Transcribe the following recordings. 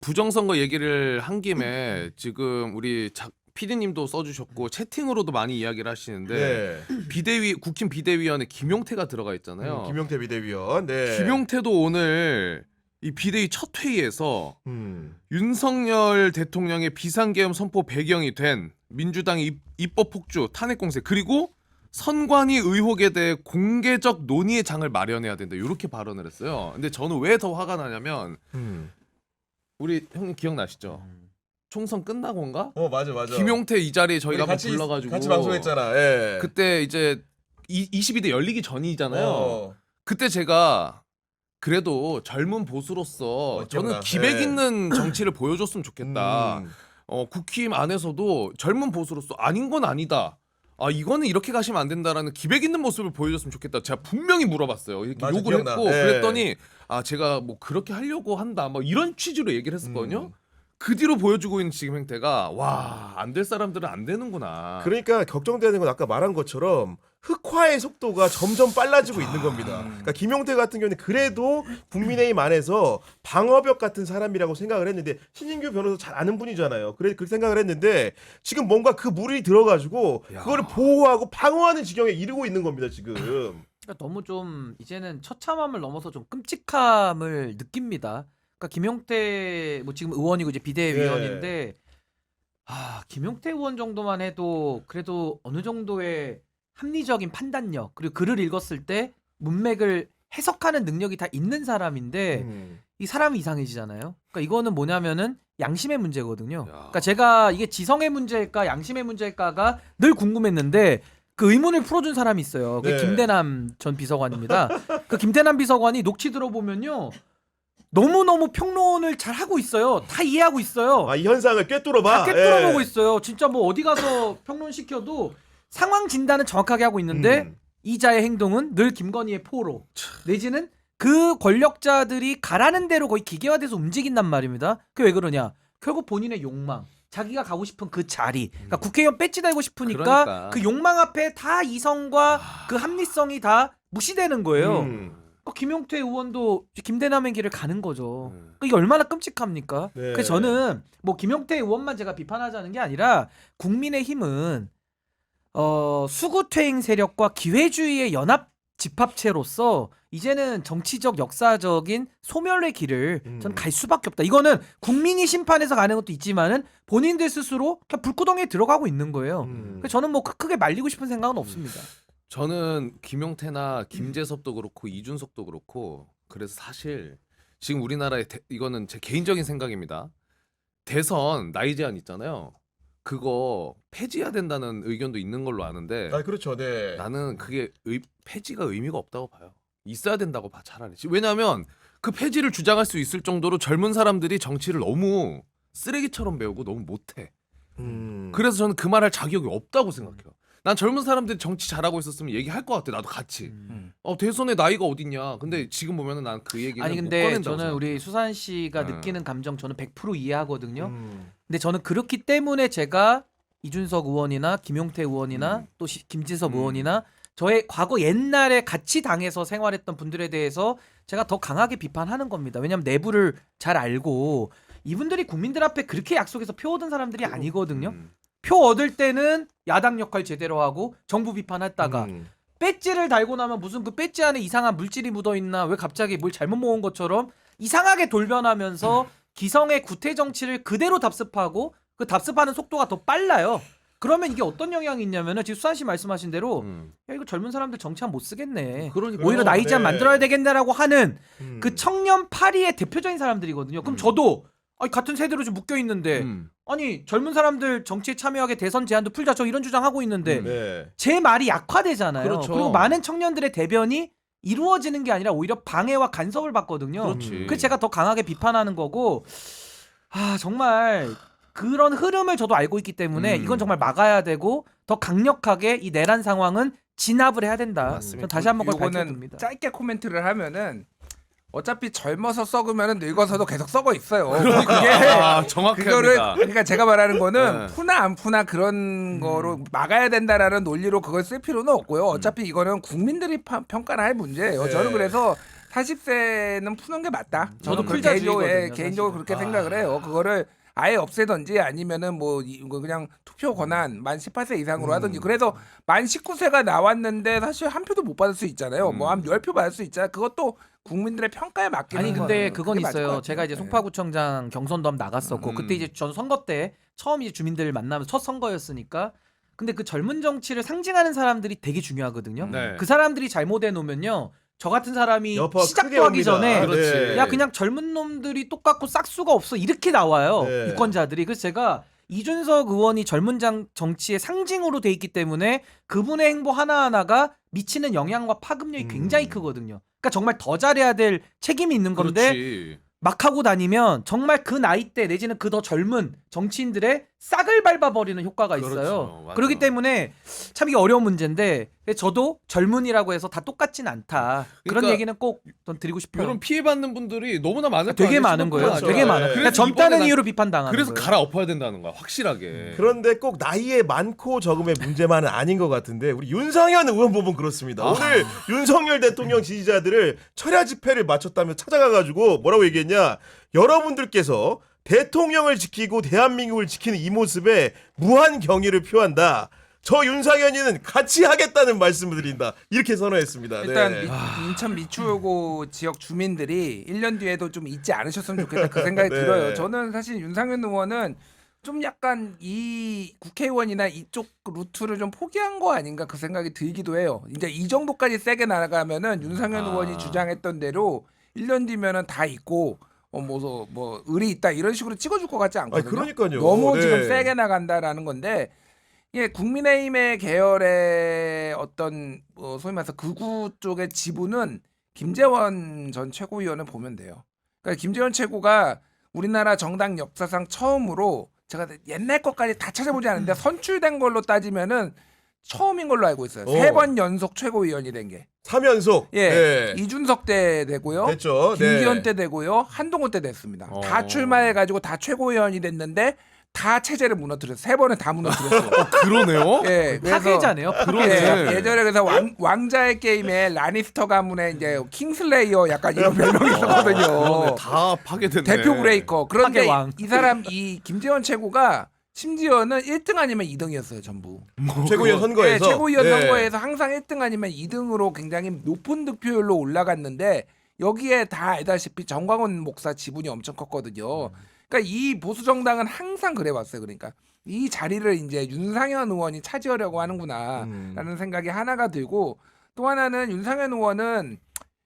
부정선거 얘기를 한 김에 지금 우리 PD님도 써주셨고 채팅으로도 많이 이야기를 하시는데 네. 국힘 비대위원회 김용태가 들어가 있잖아요. 김용태 비대위원. 네. 김용태도 오늘 이 비대위 첫 회의에서 음. 윤석열 대통령의 비상계엄 선포 배경이 된 민주당의 입법 폭주, 탄핵 공세 그리고 선관위 의혹에 대해 공개적 논의의 장을 마련해야 된다. 이렇게 발언을 했어요. 근데 저는 왜 더 화가 나냐면 우리 형님 기억나시죠? 총선 끝나고인가? 맞아. 김용태 이 자리에 저희가 한번 같이 불러가지고 같이 방송했잖아. 예. 그때 이제 22대 열리기 전이잖아요. 어. 그때 제가 그래도 젊은 보수로서 저는 기억나. 기백 예. 있는 정치를 보여줬으면 좋겠다. 국힘 안에서도 젊은 보수로서 아닌 건 아니다. 이거는 이렇게 가시면 안 된다라는 기백 있는 모습을 보여줬으면 좋겠다. 제가 분명히 물어봤어요. 이렇게 맞아, 욕을 기억나. 했고 예. 그랬더니 제가 뭐 그렇게 하려고 한다. 뭐 이런 취지로 얘기를 했었거든요. 그 뒤로 보여주고 있는 지금 행태가 안 될 사람들은 안 되는구나. 그러니까 걱정되는 건 아까 말한 것처럼 흑화의 속도가 점점 빨라지고 있는 겁니다. 그러니까 김용태 같은 경우는 그래도 국민의힘 안에서 방어벽 같은 사람이라고 생각을 했는데 신인규 변호사 잘 아는 분이잖아요. 그렇게 생각을 했는데 지금 뭔가 그 물이 들어가지고 그거를 보호하고 방어하는 지경에 이르고 있는 겁니다. 지금. 그러니까 너무 좀 이제는 처참함을 넘어서 좀 끔찍함을 느낍니다. 그러니까 김용태 뭐 지금 의원이고 이제 비대위원인데 김용태 의원 정도만 해도 그래도 어느 정도의 합리적인 판단력 그리고 글을 읽었을 때 문맥을 해석하는 능력이 다 있는 사람인데 이 사람이 이상해지잖아요. 그러니까 이거는 뭐냐면은 양심의 문제거든요. 그러니까 제가 이게 지성의 문제일까 양심의 문제일까가 늘 궁금했는데 그 의문을 풀어준 사람이 있어요. 그게 네. 김대남 전 비서관입니다. 그 김대남 비서관이 녹취 들어보면요. 너무너무 평론을 잘 하고 있어요. 다 이해하고 있어요. 이 현상을 꿰뚫어봐. 다 꿰뚫어보고 있어요. 진짜 뭐 어디 가서 평론 시켜도 상황 진단은 정확하게 하고 있는데 이자의 행동은 늘 김건희의 포로 내지는 그 권력자들이 가라는 대로 거의 기계화돼서 움직인단 말입니다. 그게 왜 그러냐? 결국 본인의 욕망, 자기가 가고 싶은 그 자리, 그러니까 국회의원 배지 달고 싶으니까 그러니까. 그 욕망 앞에 다 이성과 그 합리성이 다 무시되는 거예요. 김용태 의원도 김대남의 길을 가는 거죠. 이게 얼마나 끔찍합니까? 네. 그래서 저는 뭐 김용태 의원만 제가 비판하자는 게 아니라 국민의힘은 수구퇴행 세력과 기회주의의 연합 집합체로서 이제는 정치적 역사적인 소멸의 길을 전 갈 수밖에 없다. 이거는 국민이 심판해서 가는 것도 있지만은 본인들 스스로 그냥 불구덩이에 들어가고 있는 거예요. 그래서 저는 뭐 크게 말리고 싶은 생각은 없습니다. 저는 김용태나 김재섭도 그렇고 이준석도 그렇고 그래서 사실 지금 우리나라의 이거는 제 개인적인 생각입니다. 대선 나이 제한 있잖아요. 그거 폐지해야 된다는 의견도 있는 걸로 아는데 그렇죠. 네. 나는 그게 폐지가 의미가 없다고 봐요. 있어야 된다고 봐 차라리. 왜냐하면 그 폐지를 주장할 수 있을 정도로 젊은 사람들이 정치를 너무 쓰레기처럼 배우고 너무 못해. 그래서 저는 그 말할 자격이 없다고 생각해요. 난 젊은 사람들이 정치 잘하고 있었으면 얘기할 것 같아. 나도 같이. 대선에 나이가 어딨냐. 근데 지금 보면은 난 그 얘기는 아니 못 근데 꺼낸다고 저는 우리 생각해요. 수산 씨가 네. 느끼는 감정 저는 100% 이해하거든요. 근데 저는 그렇기 때문에 제가 이준석 의원이나 김용태 의원이나 또 김지섭 의원이나 저의 과거 옛날에 같이 당에서 생활했던 분들에 대해서 제가 더 강하게 비판하는 겁니다. 왜냐하면 내부를 잘 알고 이분들이 국민들 앞에 그렇게 약속해서 표 얻은 사람들이 아니거든요. 표 얻을 때는 야당 역할 제대로 하고 정부 비판했다가 배지를 달고 나면 무슨 그 배지 안에 이상한 물질이 묻어있나 왜 갑자기 뭘 잘못 모은 것처럼 이상하게 돌변하면서 기성의 구태 정치를 그대로 답습하고 그 답습하는 속도가 더 빨라요. 그러면 이게 어떤 영향이 있냐면은 지금 수산 씨 말씀하신 대로 야 이거 젊은 사람들 정치하면 못 쓰겠네. 그러니까. 오히려 나이 제한 네. 만들어야 되겠네라고 하는 그 청년 파리의 대표적인 사람들이거든요. 그럼 저도 같은 세대로 좀 묶여 있는데 아니 젊은 사람들 정치에 참여하게 대선 제한도 풀자 저 이런 주장하고 있는데 네. 제 말이 약화되잖아요. 그렇죠. 그리고 많은 청년들의 대변이 이루어지는 게 아니라 오히려 방해와 간섭을 받거든요. 그렇지. 그래서 제가 더 강하게 비판하는 거고 정말 그런 흐름을 저도 알고 있기 때문에 이건 정말 막아야 되고 더 강력하게 이 내란 상황은 진압을 해야 된다. 맞습니다. 저는 다시 한번 그걸 요거는 밝혀둡니다. 짧게 코멘트를 하면은 어차피 젊어서 썩으면 늙어서도 계속 썩어 있어요. 정확합니다. 그러니까 제가 말하는 거는 네. 푸나 안 푸나 그런 거로 막아야 된다라는 논리로 그걸 쓸 필요는 없고요. 어차피 이거는 국민들이 평가를 할 문제예요. 네. 저는 그래서 40세는 푸는 게 맞다. 저도 그렇게 풀자주의거든요, 개인적으로 사실은. 그렇게 생각을 해요. 그거를 아예 없애든지 아니면은 뭐 이거 그냥 투표 권한 만 18세 이상으로 하든지. 그래서 만 19세가 나왔는데 사실 한 표도 못 받을 수 있잖아요. 뭐 한 10표 받을 수 있잖아요. 그것도 국민들의 평가에 맡기는 아니 근데 거는 그건 그게 맞을 것 있어요. 같아요. 제가 이제 네. 송파구청장 경선도 한번 나갔었고 그때 이제 전 선거 때 처음 이제 주민들을 만나면 첫 선거였으니까. 근데 그 젊은 정치를 상징하는 사람들이 되게 중요하거든요. 네. 그 사람들이 잘못해 놓으면요. 저 같은 사람이 여파가 크게 시작도 하기 옵니다. 전에 그렇지. 야 그냥 젊은 놈들이 똑같고 싹수가 없어 이렇게 나와요. 네. 유권자들이. 그래서 제가 이준석 의원이 젊은 정치의 상징으로 돼 있기 때문에 그분의 행보 하나하나가 미치는 영향과 파급력이 굉장히 크거든요. 그러니까 정말 더 잘해야 될 책임이 있는 건데 그렇지. 막 하고 다니면 정말 그 나이대 내지는 그 더 젊은 정치인들의 싹을 밟아버리는 효과가 있어요. 그렇죠. 맞아. 그렇기 때문에 참 이게 어려운 문제인데 저도 젊은이라고 해서 다 똑같진 않다. 그런 그러니까 얘기는 꼭 전 드리고 싶어요. 이런 피해받는 분들이 너무나 많을 거 되게 아니에요, 많은 거예요. 그렇죠. 되게 많아요. 네. 그러니까 그래서 젊다는 이번에 이유로 비판당하는 그래서 거예요. 갈아엎어야 된다는 거야, 확실하게. 그런데 꼭 나이에 많고 적음의 문제만은 아닌 것 같은데 우리 윤상현 의원 보면 그렇습니다. 오늘 윤석열 대통령 지지자들을 철야 집회를 마쳤다며 찾아가가지고 뭐라고 얘기했냐? 여러분들께서 대통령을 지키고 대한민국을 지키는 이 모습에 무한 경의를 표한다. 저 윤상현이는 같이 하겠다는 말씀을 드린다. 이렇게 선언했습니다. 일단 네. 인천 미추홀구 지역 주민들이 1년 뒤에도 좀 잊지 않으셨으면 좋겠다 그 생각이 네. 들어요. 저는 사실 윤상현 의원은 좀 약간 이 국회의원이나 이쪽 루트를 좀 포기한 거 아닌가 그 생각이 들기도 해요. 이제 이 정도까지 세게 나가면은 윤상현 의원이 주장했던 대로 1년 뒤면은 다 있고 뭐 의리 있다 이런 식으로 찍어줄 것 같지 않거든요. 그러니까요. 너무 네. 지금 세게 나간다라는 건데 이게 국민의힘의 계열의 어떤 소위 말해서 극우 쪽의 지분은 김재원 전 최고위원을 보면 돼요. 그러니까 김재원 최고가 우리나라 정당 역사상 처음으로 제가 옛날 것까지 다 찾아보지 않았는데 선출된 걸로 따지면은 처음인 걸로 알고 있어요. 오. 3번 연속 최고위원이 된 게. 3연속. 예, 네. 이준석 때 되고요. 됐죠. 김기현 네. 때 되고요. 한동훈 때 됐습니다. 다 출마해가지고 다 최고위원이 됐는데 다 체제를 무너뜨렸어요. 3번은 다 무너뜨렸어요. 그러네. 예, 그래서 파괴자네요. 그러네. 예전에 그래서 왕자의 게임에 라니스터 가문에 이제 킹슬레이어 약간 이런 별명이 있었거든요. 그러네. 다 파괴됐네. 대표 브레이커. 그런데 파괴왕. 이 사람 이 김재원 최고가 심지어는 1등 아니면 2등이었어요 전부. 최고위원 선거에서. 네, 최고위원 네. 선거에서 항상 1등 아니면 2등으로 굉장히 높은 득표율로 올라갔는데 여기에 다 알다시피 정광훈 목사 지분이 엄청 컸거든요. 그러니까 이 보수 정당은 항상 그래 왔어요. 그러니까 이 자리를 이제 윤상현 의원이 차지하려고 하는구나라는 생각이 하나가 들고 또 하나는 윤상현 의원은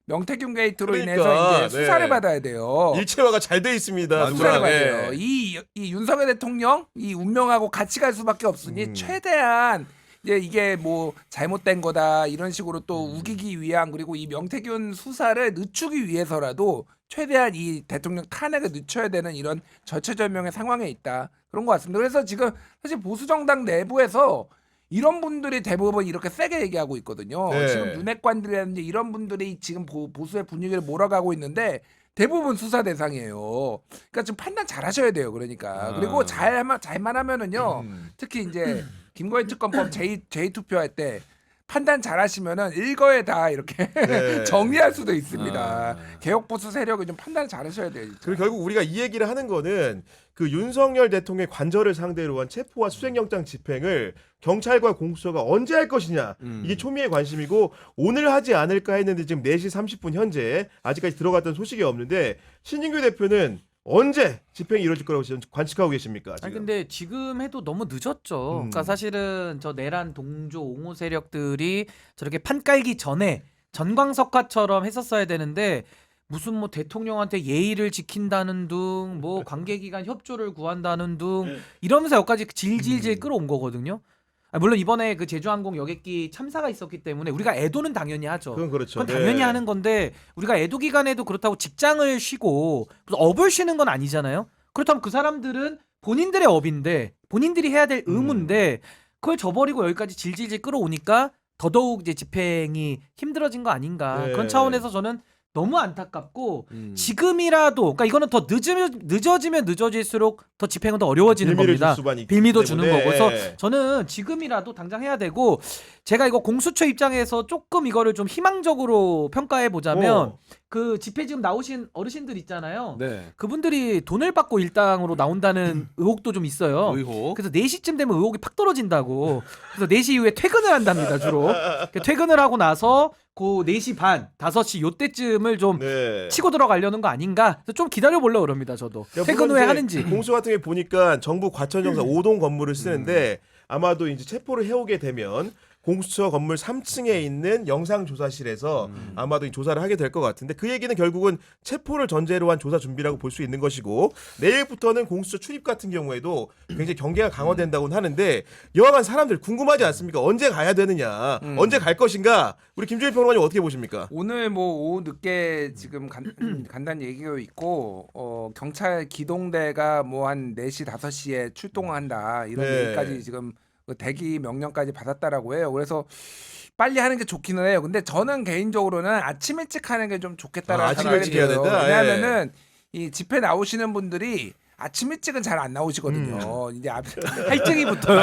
명태균 게이트로 그러니까, 인해서 이제 네. 수사를 받아야 돼요. 일체화가 잘 돼 있습니다. 수사를 누구랑. 받아야 네. 돼요. 이 윤석열 대통령 이 운명하고 같이 갈 수밖에 없으니 최대한 이제 이게 뭐 잘못된 거다 이런 식으로 또 우기기 위한 그리고 이 명태균 수사를 늦추기 위해서라도 최대한 이 대통령 탄핵을 늦춰야 되는 이런 절체절명의 상황에 있다 그런 것 같습니다. 그래서 지금 사실 보수 정당 내부에서 이런 분들이 대부분 이렇게 세게 얘기하고 있거든요. 네. 지금 윤핵관들이라든지 이런 분들이 지금 보수의 분위기를 몰아가고 있는데 대부분 수사 대상이에요. 그러니까 좀 판단 잘 하셔야 돼요. 그러니까. 그리고 잘만 하면은요. 특히 이제 김건희 특검법 제2투표할 때 판단 잘 하시면은 일거에 다 이렇게 네. 정리할 수도 있습니다. 개혁 보수 세력이 좀 판단 잘 하셔야 돼요. 진짜. 그리고 결국 우리가 이 얘기를 하는 거는 그 윤석열 대통령의 관저를 상대로 한 체포와 수색영장 집행을 경찰과 공수처가 언제 할 것이냐 이게 초미의 관심이고 오늘 하지 않을까 했는데 지금 4시 30분 현재 아직까지 들어갔던 소식이 없는데 신인규 대표는 언제 집행이 이루어질 거라고 지금 관측하고 계십니까? 지금? 아니 근데 지금 해도 너무 늦었죠. 그러니까 사실은 저 내란 동조 옹호 세력들이 저렇게 판 깔기 전에 전광석화처럼 했었어야 되는데 무슨 뭐 대통령한테 예의를 지킨다는 둥, 뭐 관계기관 협조를 구한다는 둥 이러면서 여기까지 질질질 끌어온 거거든요. 물론 이번에 그 제주항공 여객기 참사가 있었기 때문에 우리가 애도는 당연히 하죠. 그건 그렇죠. 그건 당연히 네. 하는 건데 우리가 애도 기간에도 그렇다고 직장을 쉬고 무슨 업을 쉬는 건 아니잖아요. 그렇다면 그 사람들은 본인들의 업인데 본인들이 해야 될 의무인데 그걸 저버리고 여기까지 질질질 끌어오니까 더더욱 이제 집행이 힘들어진 거 아닌가. 네. 그런 차원에서 저는 너무 안타깝고 지금이라도 그러니까 이거는 더 늦어지면 늦어질수록 더 집행은 더 어려워지는 빌미를 겁니다. 줄 수만 있기 빌미도 주는 때문에. 거고 그래서 저는 지금이라도 당장 해야 되고 제가 이거 공수처 입장에서 조금 이거를 좀 희망적으로 평가해 보자면 그 집회 지금 나오신 어르신들 있잖아요. 네. 그분들이 돈을 받고 일당으로 나온다는 의혹도 좀 있어요. 의혹. 그래서 4시쯤 되면 의혹이 팍 떨어진다고. 그래서 4시 이후에 퇴근을 한답니다, 주로. 퇴근을 하고 나서 그 4시 반, 5시 요때쯤을 좀 네. 치고 들어가려는 거 아닌가? 그래서 좀 기다려 보려고 그럽니다, 저도. 야, 퇴근 물론 후에 이제 하는지. 공수 같은 게 보니까 정부 과천정사 5동 건물을 쓰는데 아마도 이제 체포를 해오게 되면 공수처 건물 3층에 있는 영상조사실에서 아마도 이 조사를 하게 될 것 같은데 그 얘기는 결국은 체포를 전제로 한 조사 준비라고 볼 수 있는 것이고 내일부터는 공수처 출입 같은 경우에도 굉장히 경계가 강화된다고는 하는데 여하간 사람들 궁금하지 않습니까? 언제 가야 되느냐, 언제 갈 것인가? 우리 김주일 평론가님 어떻게 보십니까? 오늘 뭐 오후 늦게 지금 간단히 얘기가 있고 경찰 기동대가 뭐 한 4시 5시에 출동한다 이런 네. 얘기까지 지금 그 대기 명령까지 받았다라고 해요. 그래서 빨리 하는 게 좋기는 해요. 근데 저는 개인적으로는 아침 일찍 하는 게 좀 좋겠다라는 아침 생각이 일찍 해야 들어요. 된다? 왜냐하면은 이 집회 나오시는 분들이 아침 일찍은 잘 안 나오시거든요. 이제 할증이 붙어요.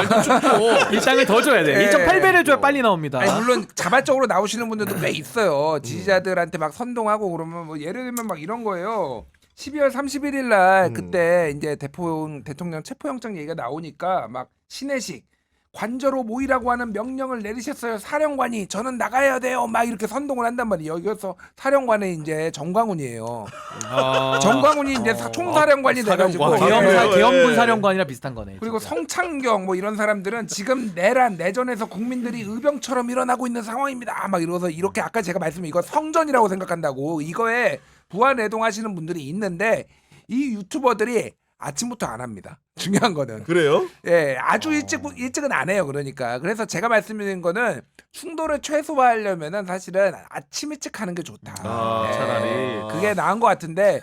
일당을 더 줘야 돼. 네. 1.8배를 줘야 빨리 나옵니다. 아니, 물론 자발적으로 나오시는 분들도 꽤 있어요. 지지자들한테 막 선동하고 그러면 뭐 예를 들면 막 이런 거예요. 12월 31일 날 그때 이제 대통령 체포영장 얘기가 나오니까 막 신혜식 관저로 모이라고 하는 명령을 내리셨어요. 사령관이 저는 나가야 돼요. 막 이렇게 선동을 한단 말이에요. 여기서 사령관은 이제 정광훈이에요. 정광훈이 이제 총사령관이 돼가지고 사령관. 계엄군 예. 사령관이랑 비슷한 거네. 그리고 진짜. 성창경 뭐 이런 사람들은 지금 내전에서 국민들이 의병처럼 일어나고 있는 상황입니다. 막 이러면서 이렇게 아까 제가 말씀드린 이거 성전이라고 생각한다고 이거에 부안해동하시는 분들이 있는데 이 유튜버들이 아침부터 안 합니다. 중요한 거는. 그래요? 예, 아주 일찍은 안 해요. 그러니까. 그래서 제가 말씀드린 거는 충돌을 최소화하려면은 사실은 아침 일찍 하는 게 좋다. 차라리. 그게 나은 것 같은데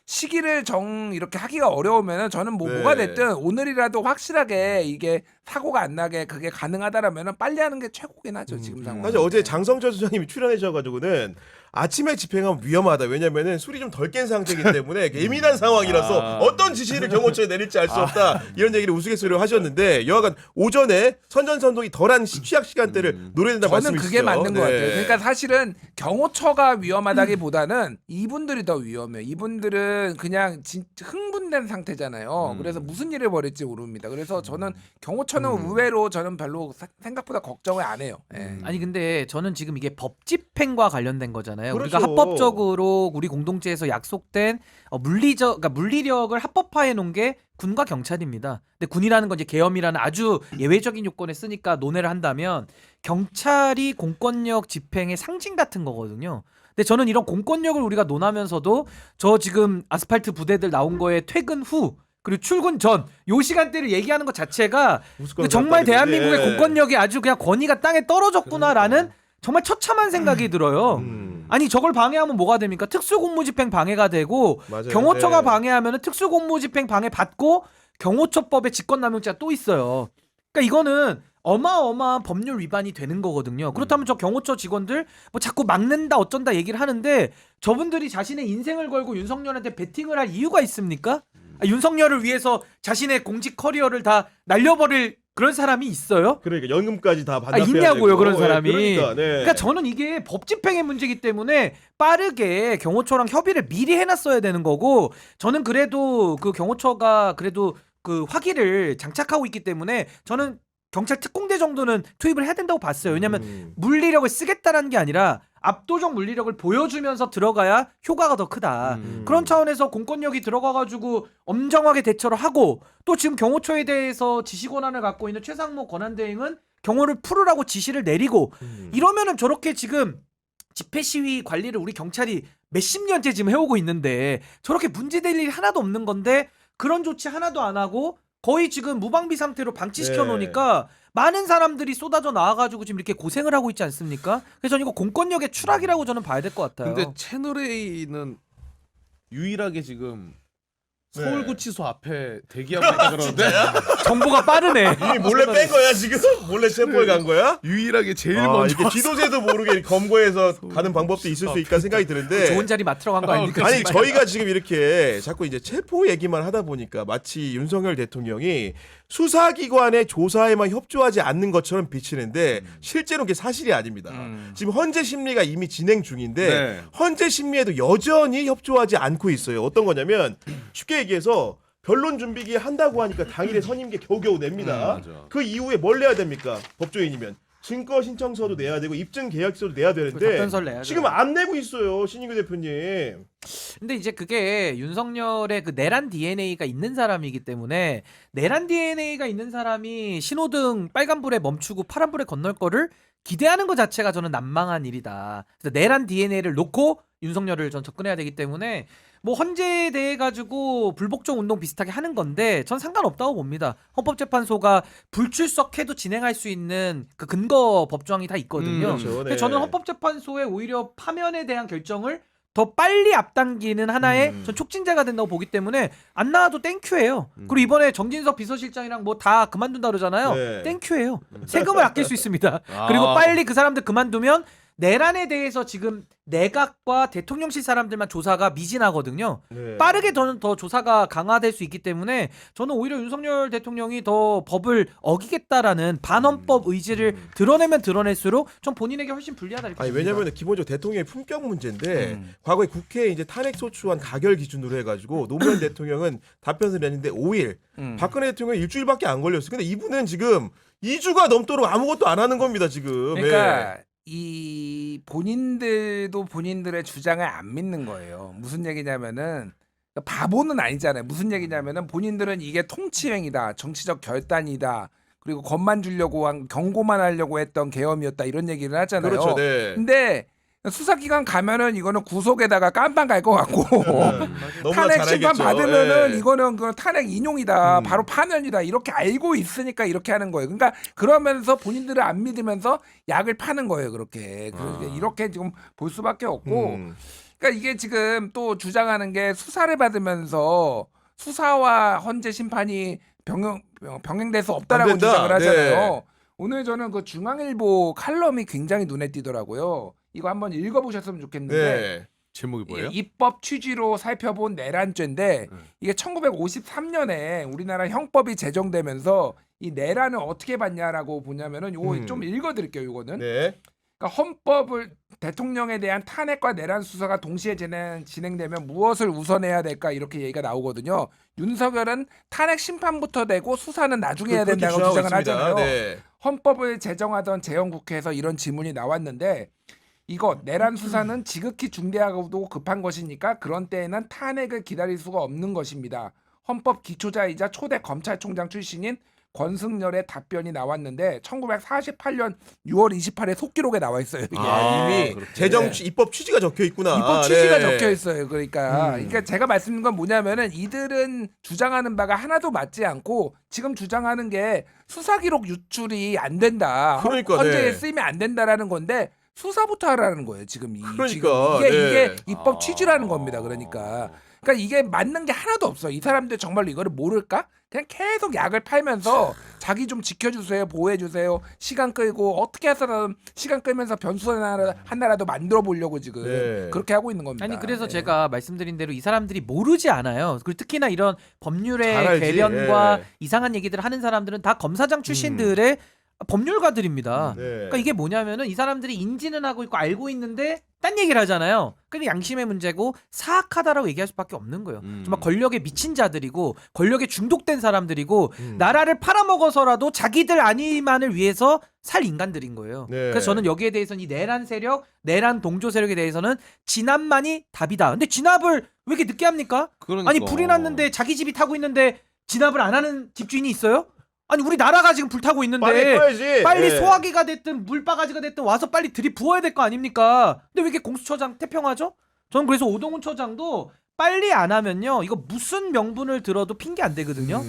시기를 이렇게 하기가 어려우면은 저는 네. 뭐가 됐든 오늘이라도 확실하게 이게 사고가 안 나게 그게 가능하다라면은 빨리 하는 게 최고긴 하죠. 지금 상황. 사실 어제 장성철 소장님이 출연해 주셔가지고는 아침에 집행하면 위험하다. 왜냐면은 술이 좀 덜 깬 상태이기 때문에 예민한 상황이라서 어떤 지시를 경호처에 내릴지 알 수 없다. 이런 얘기를 우스갯소리로 하셨는데 여하간 오전에 선전선동이 덜한 취약 시간대를 노려야 된다 저는 말씀이시죠. 그게 맞는 것 같아요. 네. 그러니까 사실은 경호처가 위험하다기보다는 이분들이 더 위험해요. 이분들은 그냥 흥분된 상태잖아요. 그래서 무슨 일을 벌일지 모릅니다. 그래서 저는 경호처는 의외로 저는 별로 생각보다 걱정을 안 해요. 예. 아니 근데 저는 지금 이게 법 집행과 관련된 거잖아요. 우리가 그렇죠. 합법적으로 우리 공동체에서 약속된 그러니까 물리력을 합법화해 놓은 게 군과 경찰입니다. 근데 군이라는 건 이제 계엄이라는 아주 예외적인 요건에 쓰니까 논의를 한다면 경찰이 공권력 집행의 상징 같은 거거든요. 근데 저는 이런 공권력을 우리가 논하면서도 저 지금 아스팔트 부대들 나온 거에 퇴근 후 그리고 출근 전 요 시간대를 얘기하는 것 자체가 우스꽝 정말 샀다는 대한민국의 거지. 공권력이 아주 그냥 권위가 땅에 떨어졌구나라는 정말 처참한 생각이 들어요. 아니 저걸 방해하면 뭐가 됩니까? 특수공무집행 방해가 되고 맞아요. 경호처가 네. 방해하면 특수공무집행 방해 받고 경호처법에 직권남용죄가 또 있어요. 그러니까 이거는 어마어마한 법률 위반이 되는 거거든요. 그렇다면 저 경호처 직원들 뭐 자꾸 막는다 어쩐다 얘기를 하는데 저분들이 자신의 인생을 걸고 윤석열한테 베팅을 할 이유가 있습니까? 윤석열을 위해서 자신의 공직 커리어를 다 날려버릴 그런 사람이 있어요? 그러니까 연금까지 다 반납해야 있냐고요 되고. 그런 사람이. 그러니까, 네. 그러니까 저는 이게 법 집행의 문제이기 때문에 빠르게 경호처랑 협의를 미리 해놨어야 되는 거고 저는 그래도 그 경호처가 그래도 그 화기를 장착하고 있기 때문에 저는 경찰 특공대 정도는 투입을 해야 된다고 봤어요. 왜냐하면 물리력을 쓰겠다라는 게 아니라 압도적 물리력을 보여주면서 들어가야 효과가 더 크다. 그런 차원에서 공권력이 들어가가지고 엄정하게 대처를 하고 또 지금 경호처에 대해서 지시 권한을 갖고 있는 최상목 권한대행은 경호를 풀으라고 지시를 내리고 이러면은 저렇게 지금 집회 시위 관리를 우리 경찰이 몇십 년째 지금 해오고 있는데 저렇게 문제될 일이 하나도 없는 건데 그런 조치 하나도 안 하고 거의 지금 무방비 상태로 방치시켜 놓으니까 많은 사람들이 쏟아져 나와가지고 지금 이렇게 고생을 하고 있지 않습니까? 그래서 저는 이거 공권력의 추락이라고 저는 봐야 될 것 같아요. 근데 채널A는 유일하게 지금 서울구치소 앞에 대기하고 있다 그러는데 정보가 빠르네. 이미 몰래 뺀 거야 지금? 몰래 체포해 간 거야? 유일하게 제일 아, 먼저 이게 지도새도 모르게 검거해서 가는 방법도 있을 수 있다 생각이 드는데 좋은 자리 맡으러 간 거 아닙니까? 아니 정말? 저희가 지금 이렇게 자꾸 이제 체포 얘기만 하다 보니까 마치 윤석열 대통령이 수사기관의 조사에만 협조하지 않는 것처럼 비치는데 실제로 그게 사실이 아닙니다. 지금 헌재 심리가 이미 진행 중인데 네. 헌재 심리에도 여전히 협조하지 않고 있어요. 어떤 거냐면 쉽게 얘기해서 변론 준비기 한다고 하니까 당일에 선임계 겨우겨우 냅니다. 맞아. 그 이후에 뭘 내야 됩니까? 법조인이면. 증거 신청서도 내야 되고 입증 계약서도 내야 되는데 답변서를 내야죠. 지금 안 내고 있어요. 신인규 대표님. 근데 이제 그게 윤석열의 그 내란 DNA가 있는 사람이기 때문에 내란 DNA가 있는 사람이 신호등 빨간불에 멈추고 파란불에 건널 거를 기대하는 것 자체가 저는 난망한 일이다. 그래서 내란 DNA를 놓고 윤석열을 전 접근해야 되기 때문에 뭐 헌재에 대해 가지고 불복종 운동 비슷하게 하는 건데 전 상관없다고 봅니다. 헌법재판소가 불출석해도 진행할 수 있는 그 근거 법조항이 다 있거든요. 그렇죠. 근데 네. 저는 헌법재판소의 오히려 파면에 대한 결정을 더 빨리 앞당기는 하나의 전 촉진제가 된다고 보기 때문에 안 나와도 땡큐예요. 그리고 이번에 정진석 비서실장이랑 뭐 다 그만둔다 그러잖아요. 네. 땡큐예요. 세금을 아낄 수 있습니다. 아. 그리고 빨리 그 사람들 그만두면 내란에 대해서 지금 내각과 대통령실 사람들만 조사가 미진하거든요. 네. 빠르게 더 조사가 강화될 수 있기 때문에 저는 오히려 윤석열 대통령이 더 법을 어기겠다라는 반헌법 의지를 드러내면 드러낼수록 전 본인에게 훨씬 불리하다 이렇게 아니 봅니다. 왜냐면 기본적으로 대통령의 품격 문제인데 과거에 국회에 이제 탄핵 소추안 가결 기준으로 해가지고 노무현 대통령은 답변을 했는데 5일, 박근혜 대통령 일주일밖에 안 걸렸어요. 근데 이분은 지금 2주가 넘도록 아무것도 안 하는 겁니다 지금. 그러니까 이 본인들도 본인들의 주장을 안 믿는 거예요. 무슨 얘기냐면은 바보는 아니잖아요. 무슨 얘기냐면은 본인들은 이게 통치행위다, 정치적 결단이다, 그리고 겁만 주려고 한 경고만 하려고 했던 계엄이었다 이런 얘기를 하잖아요. 그렇죠. 네. 근데 수사기관 가면은 이거는 구속에다가 깜빵 갈 것 같고 너무나 탄핵 잘 심판 알겠죠. 받으면은 예. 이거는 그 탄핵 인용이다, 바로 파면이다 이렇게 알고 있으니까 이렇게 하는 거예요. 그러니까 그러면서 본인들을 안 믿으면서 약을 파는 거예요. 그렇게 이렇게 지금 볼 수밖에 없고, 그러니까 이게 지금 또 주장하는 게 수사를 받으면서 수사와 헌재 심판이 병행돼서 없다라고 안 된다. 주장을 하잖아요. 네. 오늘 저는 그 중앙일보 칼럼이 굉장히 눈에 띄더라고요. 이거 한번 읽어보셨으면 좋겠는데 네. 제목이 뭐예요? 입법 취지로 살펴본 내란죄인데 이게 1953년에 우리나라 형법이 제정되면서 이 내란을 어떻게 봤냐라고 보냐면은 요거 좀 읽어드릴게요. 요거는 네. 그러니까 헌법을 대통령에 대한 탄핵과 내란 수사가 동시에 진행되면 무엇을 우선해야 될까 이렇게 얘기가 나오거든요. 윤석열은 탄핵 심판부터 되고 수사는 나중에 해야 된다고 그렇게 주장을 있습니다. 하잖아요. 네. 헌법을 제정하던 재헌국회에서 이런 질문이 나왔는데 이거 내란 수사는 지극히 중대하고도 급한 것이니까 그런 때에는 탄핵을 기다릴 수가 없는 것입니다. 헌법 기초자이자 초대 검찰총장 출신인 권승열의 답변이 나왔는데 1948년 6월 28일 속기록에 나와 있어요. 이게 이미 그렇게. 재정 입법 취지가 적혀 있구나. 입법 취지가 네. 적혀 있어요. 그러니까 제가 말씀드린 건 뭐냐면은 이들은 주장하는 바가 하나도 맞지 않고 지금 주장하는 게 수사 기록 유출이 안 된다. 그러니까, 헌재에 네. 쓰이면 안 된다라는 건데 수사부터 하라는 거예요. 지금 그러니까, 지금 네. 이게 입법 취지라는 겁니다. 그러니까 이게 맞는 게 하나도 없어. 이 사람들 정말로 이거를 모를까? 그냥 계속 약을 팔면서 자기 좀 지켜주세요, 보호해주세요. 시간 끌고 어떻게 해서든 시간 끌면서 변수 하나라도 만들어 보려고 지금 네. 그렇게 하고 있는 겁니다. 아니 그래서 네. 제가 말씀드린 대로 이 사람들이 모르지 않아요. 그리고 특히나 이런 잘 법률의 알지. 궤변과 예. 이상한 얘기들을 하는 사람들은 다 검사장 출신들의 법률가들입니다. 네. 그러니까 이게 뭐냐면은 이 사람들이 인지는 하고 있고 알고 있는데 딴 얘기를 하잖아요. 그게 양심의 문제고 사악하다라고 얘기할 수밖에 없는 거예요. 정말 권력에 미친 자들이고 권력에 중독된 사람들이고 나라를 팔아먹어서라도 자기들 안위만을 위해서 살 인간들인 거예요. 네. 그래서 저는 여기에 대해서는 이 내란 세력, 내란 동조 세력에 대해서는 진압만이 답이다. 근데 진압을 왜 이렇게 늦게 합니까? 그러니까. 아니 불이 났는데 자기 집이 타고 있는데 진압을 안 하는 집주인이 있어요? 아니 우리 나라가 지금 불타고 있는데 빨리 꺼야지. 빨리 네. 소화기가 됐든 물바가지가 됐든 와서 빨리 들이부어야 될 거 아닙니까? 근데 왜 이렇게 공수처장 태평하죠? 저는 그래서 오동훈 처장도 빨리 안 하면요 이거 무슨 명분을 들어도 핑계 안 되거든요.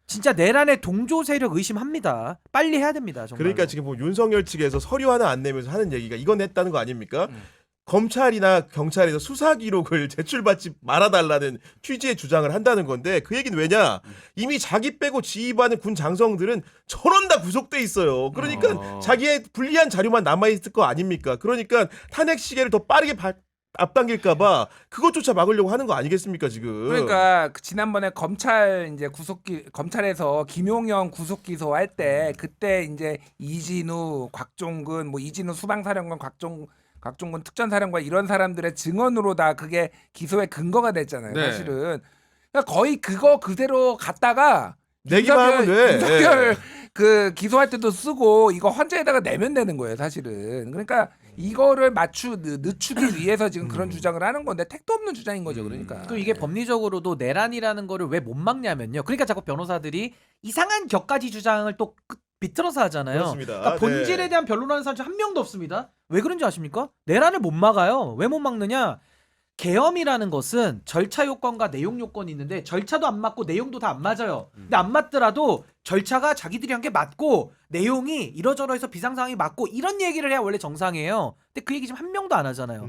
진짜 내란의 동조 세력 의심합니다. 빨리 해야 됩니다. 정말. 그러니까 지금 뭐 윤석열 측에서 서류 하나 안 내면서 하는 얘기가 이건 했다는 거 아닙니까? 검찰이나 경찰에서 수사 기록을 제출받지 말아달라는 취지의 주장을 한다는 건데 그 얘기는 왜냐? 이미 자기 빼고 지휘받은 군 장성들은 전원 다 구속돼 있어요. 그러니까 자기의 불리한 자료만 남아있을 거 아닙니까? 그러니까 탄핵 시계를 더 빠르게 앞당길까봐 그것조차 막으려고 하는 거 아니겠습니까 지금? 그러니까 지난번에 검찰에서 김용영 구속 기소할 때 그때 이제 이진우, 곽종근, 뭐 이진우 수방사령관, 곽종근 특전사령관 이런 사람들의 증언으로 다 그게 기소의 근거가 됐잖아요. 네. 사실은 그러니까 거의 그거 그대로 갖다가 내기만 하면 돼. 윤석열 그 기소할 때도 쓰고 이거 헌재에다가 내면 되는 거예요, 사실은. 그러니까 이거를 늦추기 위해서 지금 그런 주장을 하는 건데 택도 없는 주장인 거죠, 그러니까. 또 이게 법리적으로도 내란이라는 거를 왜 못 막냐면요. 그러니까 자꾸 변호사들이 이상한 격가지 주장을 또 비틀어서 하잖아요. 그렇습니다. 그러니까 본질에 네. 대한 변론하는 사람 한 명도 없습니다. 왜 그런지 아십니까? 내란을 못 막아요. 왜 못 막느냐? 계엄이라는 것은 절차 요건과 내용 요건이 있는데 절차도 안 맞고 내용도 다 안 맞아요. 근데 안 맞더라도 절차가 자기들이 한 게 맞고 내용이 이러저러해서 비상상황이 맞고 이런 얘기를 해야 원래 정상이에요. 근데 그 얘기 지금 한 명도 안 하잖아요.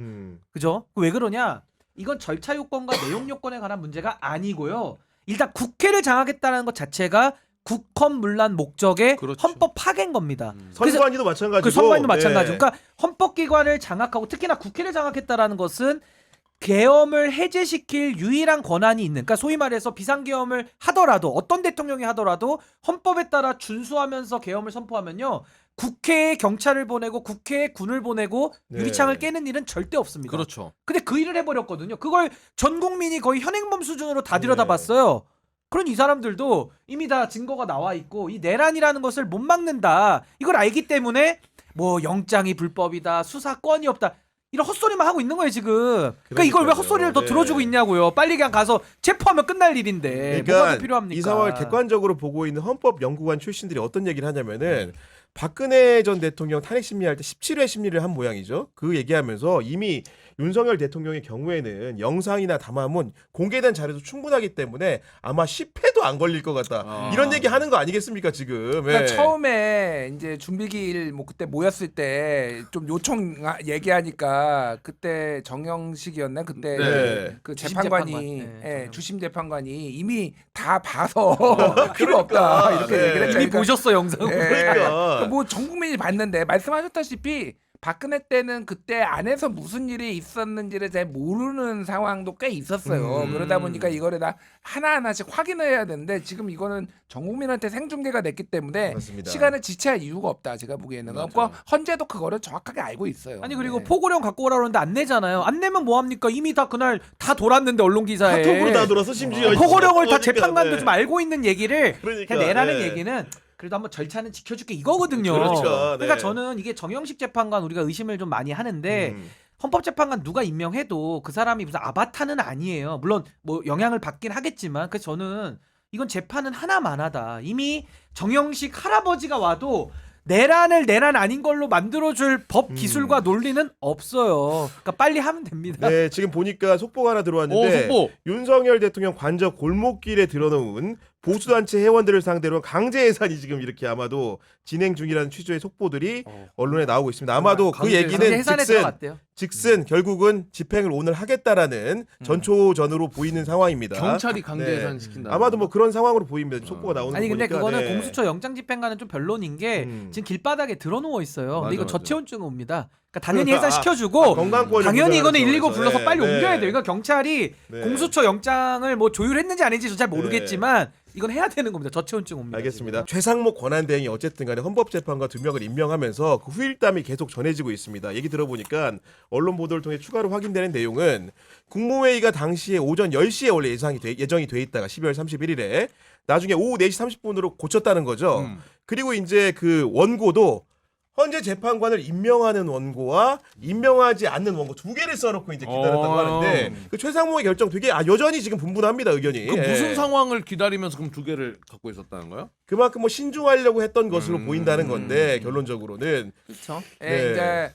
그죠? 왜 그러냐? 이건 절차 요건과 내용 요건에 관한 문제가 아니고요. 일단 국회를 장악했다는 것 자체가 국헌문란 목적의 그렇죠. 헌법 파괴인 겁니다. 선관위도 마찬가지고. 그 선관위도 네. 마찬가지고. 그러니까 헌법기관을 장악하고 특히나 국회를 장악했다라는 것은 계엄을 해제시킬 유일한 권한이 있는, 그러니까 소위 말해서 비상계엄을 하더라도 어떤 대통령이 하더라도 헌법에 따라 준수하면서 계엄을 선포하면요 국회에 경찰을 보내고 국회에 군을 보내고 네. 유리창을 깨는 일은 절대 없습니다. 그렇죠. 근데 그 일을 해버렸거든요. 그걸 전 국민이 거의 현행범 수준으로 다 들여다봤어요. 그런 이 사람들도 이미 다 증거가 나와 있고 이 내란이라는 것을 못 막는다. 이걸 알기 때문에 뭐 영장이 불법이다, 수사권이 없다. 이런 헛소리만 하고 있는 거예요 지금. 그러니까 이걸 왜 헛소리를 더 네. 들어주고 있냐고요. 빨리 그냥 가서 체포하면 끝날 일인데 뭐가 그러니까 더 필요합니까? 이 상황을 객관적으로 보고 있는 헌법연구관 출신들이 어떤 얘기를 하냐면은 박근혜 전 대통령 탄핵 심리할 때 17회 심리를 한 모양이죠. 그 얘기하면서 이미 윤석열 대통령의 경우에는 영상이나 담화문 공개된 자료도 충분하기 때문에 아마 10회도 안 걸릴 것 같다. 이런 얘기 하는 거 아니겠습니까 지금? 그러니까 예. 처음에 이제 준비기일 뭐 그때 모였을 때 좀 요청 얘기하니까 그때 정영식이었나 그때 네. 그 주심 재판관이 재판관. 네, 주심 재판관이 이미 다 봐서 필요 없다 이렇게 네. 얘기를 이미 했죠. 보셨어 영상. 그러니까. 뭐 전 국민이 봤는데 말씀하셨다시피 박근혜 때는 그때 안에서 무슨 일이 있었는지를 잘 모르는 상황도 꽤 있었어요. 그러다 보니까 이거를 다 하나하나씩 확인해야 되는데 지금 이거는 전 국민한테 생중계가 됐기 때문에 맞습니다. 시간을 지체할 이유가 없다. 제가 보기에는. 그러니까 헌재도 그거를 정확하게 알고 있어요. 아니 그리고 네. 포고령 갖고 오라 그러는데 안 내잖아요. 안 내면 뭐 합니까? 이미 다 그날 다 돌았는데 언론 기사에. 카톡으로 다 돌아서 심지어 포고령을 다 그러니까, 재판관도 네. 좀 알고 있는 얘기를 그러니까, 그냥 내라는 네. 얘기는 그래도 한번 절차는 지켜줄게 이거거든요. 그렇죠. 그러니까 네. 저는 이게 정영식 재판관 우리가 의심을 좀 많이 하는데 헌법재판관 누가 임명해도 그 사람이 무슨 아바타는 아니에요. 물론 뭐 영향을 받긴 하겠지만 그래서 저는 이건 재판은 하나만하다. 이미 정영식 할아버지가 와도 내란을 내란 아닌 걸로 만들어줄 법 기술과 논리는 없어요. 그러니까 빨리 하면 됩니다. 네, 지금 보니까 속보가 하나 들어왔는데 속보. 윤석열 대통령 관저 골목길에 들어놓은 보수단체 회원들을 상대로 한 강제 해산이 지금 이렇게 아마도 진행 중이라는 취지의 속보들이 언론에 나오고 있습니다. 아마도 그 강제 얘기는 해산에 들어갔대요. 즉슨 결국은 집행을 오늘 하겠다라는 전초전으로 보이는 상황입니다. 경찰이 강제 네. 해산 시킨다. 아마도 뭐 그런 상황으로 보입니다. 속보가 나오는 아니 거 근데 보니까. 그거는 네. 공수처 영장집행관은 좀 변론인 게 지금 길바닥에 드러누워 있어요. 근데 이거 맞아. 저체온증 옵니다. 그러니까 당연히 그러니까, 해산시켜주고 건강권을 당연히 이거는 보장하는 119 불러서 차원에서. 빨리 네. 옮겨야 돼요. 그러니까 경찰이 네. 공수처 영장을 뭐 조율했는지 아닌지 저 잘 모르겠지만 이건 해야 되는 겁니다. 저체온증 옵니다. 알겠습니다. 최상목 권한대행이 어쨌든 간에 헌법재판관 2명을 임명하면서 그 후일담이 계속 전해지고 있습니다. 얘기 들어보니까 언론 보도를 통해 추가로 확인되는 내용은 국무회의가 당시에 오전 10시에 원래 예정이 돼 있다가 12월 31일에 나중에 오후 4시 30분으로 고쳤다는 거죠. 그리고 이제 그 원고도 헌재 재판관을 임명하는 원고와 임명하지 않는 원고 두 개를 써놓고 이제 기다렸다고 하는데 그 최상목의 결정 되게 여전히 지금 분분합니다 의견이. 그 무슨 예. 상황을 기다리면서 그럼 두 개를 갖고 있었다는 거예요? 그만큼 뭐 신중하려고 했던 것으로 보인다는 건데 결론적으로는 그렇죠. 네. 이제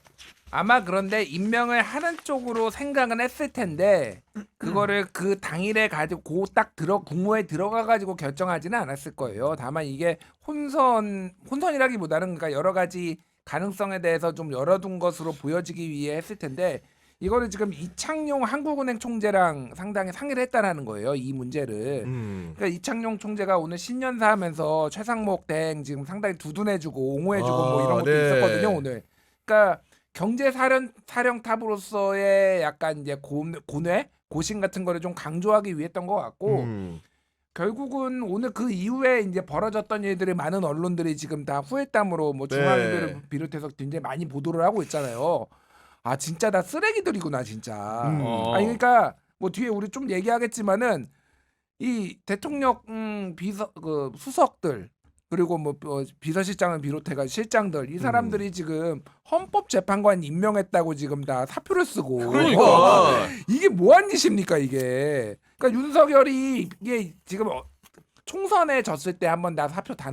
아마 그런데 임명을 하는 쪽으로 생각은 했을 텐데 그거를 그 당일에 가지고 딱 국무회에 들어가 가지고 결정하지는 않았을 거예요. 다만 이게 혼선이라기보다는 그러니까 여러 가지 가능성에 대해서 좀 열어둔 것으로 보여지기 위해 했을 텐데 이거를 지금 이창용 한국은행 총재랑 상당히 상의를 했다라는 거예요. 이 문제를. 그러니까 이창용 총재가 오늘 신년사 하면서 최상목 대행 지금 상당히 두둔해주고 옹호해주고 뭐 이런 것도 네. 있었거든요 오늘. 그러니까 경제사령탑으로서의 약간 이제 고뇌, 고심 같은 거를 좀 강조하기 위했던 것 같고 결국은 오늘 그 이후에 이제 벌어졌던 일들이 많은 언론들이 지금 다 후회담으로 뭐 중앙일보를 네. 비롯해서 굉장히 많이 보도를 하고 있잖아요. 아 진짜 다 쓰레기들이구나 진짜. 아니 그러니까 뭐 뒤에 우리 좀 얘기하겠지만은 이 대통령 수석들 그리고 뭐 비서실장을 비롯해가 실장들 이 사람들이 지금 헌법재판관 임명했다고 지금 다 사표를 쓰고 그러니까. 이게 뭐한 짓입니까 이게. 그러니까 윤석열이 이게 지금 총선에 졌을 때 한번 다 사표 다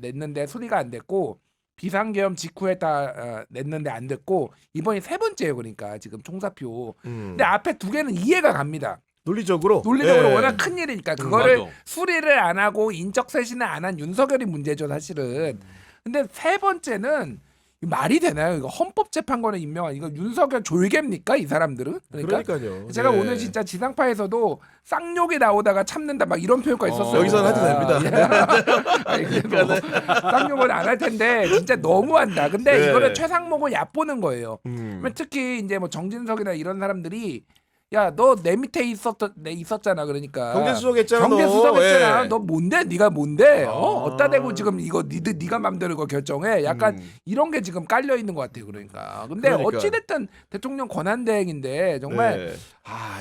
냈는데 수리가 안 됐고 비상계엄 직후에 다 냈는데 안 됐고 이번이 세 번째예요. 그러니까 지금 총사표. 근데 앞에 두 개는 이해가 갑니다. 논리적으로 논리적으로 워낙 큰 일이니까 그거를 맞아. 수리를 안 하고 인적 쇄신을 안 한 윤석열이 문제죠 사실은. 근데 세 번째는 말이 되나요? 이거 헌법재판관을 임명한 이거 윤석열 졸개입니까 이 사람들은? 그러니까요. 제가 네. 오늘 진짜 지상파에서도 쌍욕이 나오다가 참는다 막 이런 표현까지 썼어요. 여기서는 해도 됩니다. 아니, 그래도 뭐 쌍욕은 안 할 텐데 진짜 너무한다. 근데 네. 이거를 최상목을 얕보는 거예요. 음. 특히 이제 뭐 정진석이나 이런 사람들이 야 너 내 밑에 있었잖아. 그러니까 경제수석했잖아. 경제수석했잖아. 예. 너 뭔데? 네가 뭔데? 아. 어디다 대고 지금 이거 네가 맘대로 이거 결정해. 약간 이런 게 지금 깔려 있는 것 같아요. 그러니까. 근데 그러니까. 어찌 됐든 대통령 권한대행인데 정말 네.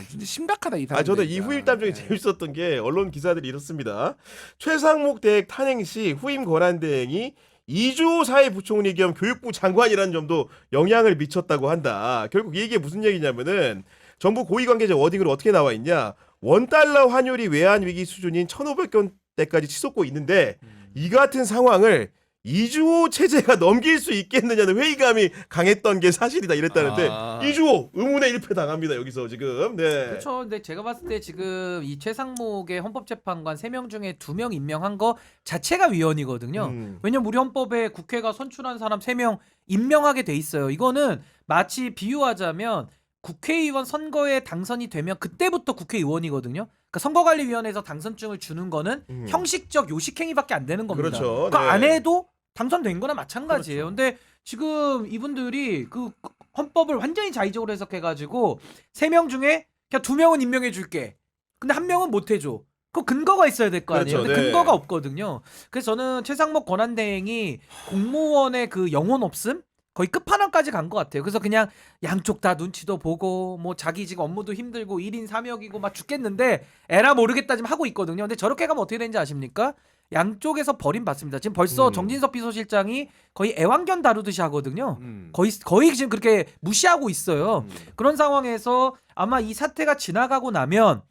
진짜 심각하다 이 사람. 저는 이 후일담 중에 재밌었던 게 언론 기사들이 이렇습니다. 최상목 대행 탄핵 시 후임 권한대행이 이주호 사회부총리 겸 교육부 장관이라는 점도 영향을 미쳤다고 한다. 결국 이게 무슨 얘기냐면은 정부 고위관계자 워딩으로 어떻게 나와 있냐. 원달러 환율이 외환 위기 수준인 1,500원대까지 치솟고 있는데 이 같은 상황을 이주호 체제가 넘길 수 있겠느냐는 회의감이 강했던 게 사실이다 이랬다는데 이주호 의문의 일패 당합니다 여기서 지금. 네. 그렇죠. 근데 제가 봤을 때 지금 이 최상목의 헌법재판관 3명 중에 2명 임명한 거 자체가 위헌이거든요. 왜냐면 우리 헌법에 국회가 선출한 사람 3명 임명하게 돼 있어요. 이거는 마치 비유하자면 국회의원 선거에 당선이 되면 그때부터 국회의원이거든요. 그러니까 선거관리위원회에서 당선증을 주는 거는 형식적 요식행위밖에 안 되는 겁니다. 그렇죠. 그러니까 네. 안 해도 당선된 거나 마찬가지예요. 근데 지금 이분들이 그 헌법을 완전히 자의적으로 해석해가지고 3명 중에 그냥 2명은 임명해 줄게. 근데 1명은 못 해줘. 그 근거가 있어야 될 거 아니에요. 그렇죠. 근데 네. 근거가 없거든요. 그래서 저는 최상목 권한대행이 공무원의 그 영혼 없음? 거의 끝판왕까지 간 것 같아요. 그래서 그냥 양쪽 다 눈치도 보고 뭐 자기 지금 업무도 힘들고 1인 3역이고 막 죽겠는데 에라 모르겠다 지금 하고 있거든요. 근데 저렇게 가면 어떻게 되는지 아십니까? 양쪽에서 버림받습니다. 지금 벌써 정진석 비서실장이 거의 애완견 다루듯이 하거든요. 거의 지금 그렇게 무시하고 있어요. 그런 상황에서 아마 이 사태가 지나가고 나면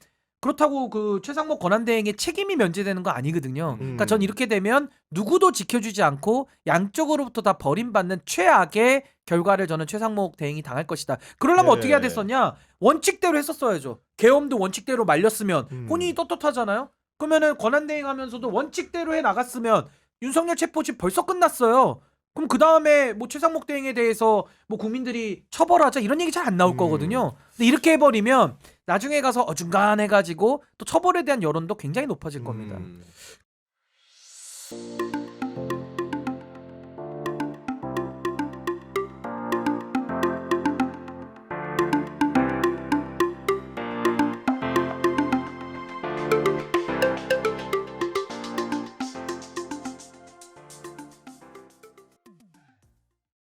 그렇다고 그 최상목 권한대행의 책임이 면제되는 거 아니거든요. 그러니까 전 이렇게 되면 누구도 지켜주지 않고 양쪽으로부터 다 버림받는 최악의 결과를 저는 최상목 대행이 당할 것이다. 그러려면 네. 어떻게 해야 됐었냐? 원칙대로 했었어야죠. 계엄도 원칙대로 말렸으면 본인이 떳떳하잖아요. 그러면은 권한대행 하면서도 원칙대로 해 나갔으면 윤석열 체포집 벌써 끝났어요. 그럼 그 다음에 뭐 최상목 대행에 대해서 뭐 국민들이 처벌하자 이런 얘기 잘 안 나올 거거든요. 근데 이렇게 해버리면 나중에 가서 어중간해가지고 또 처벌에 대한 여론도 굉장히 높아질 겁니다.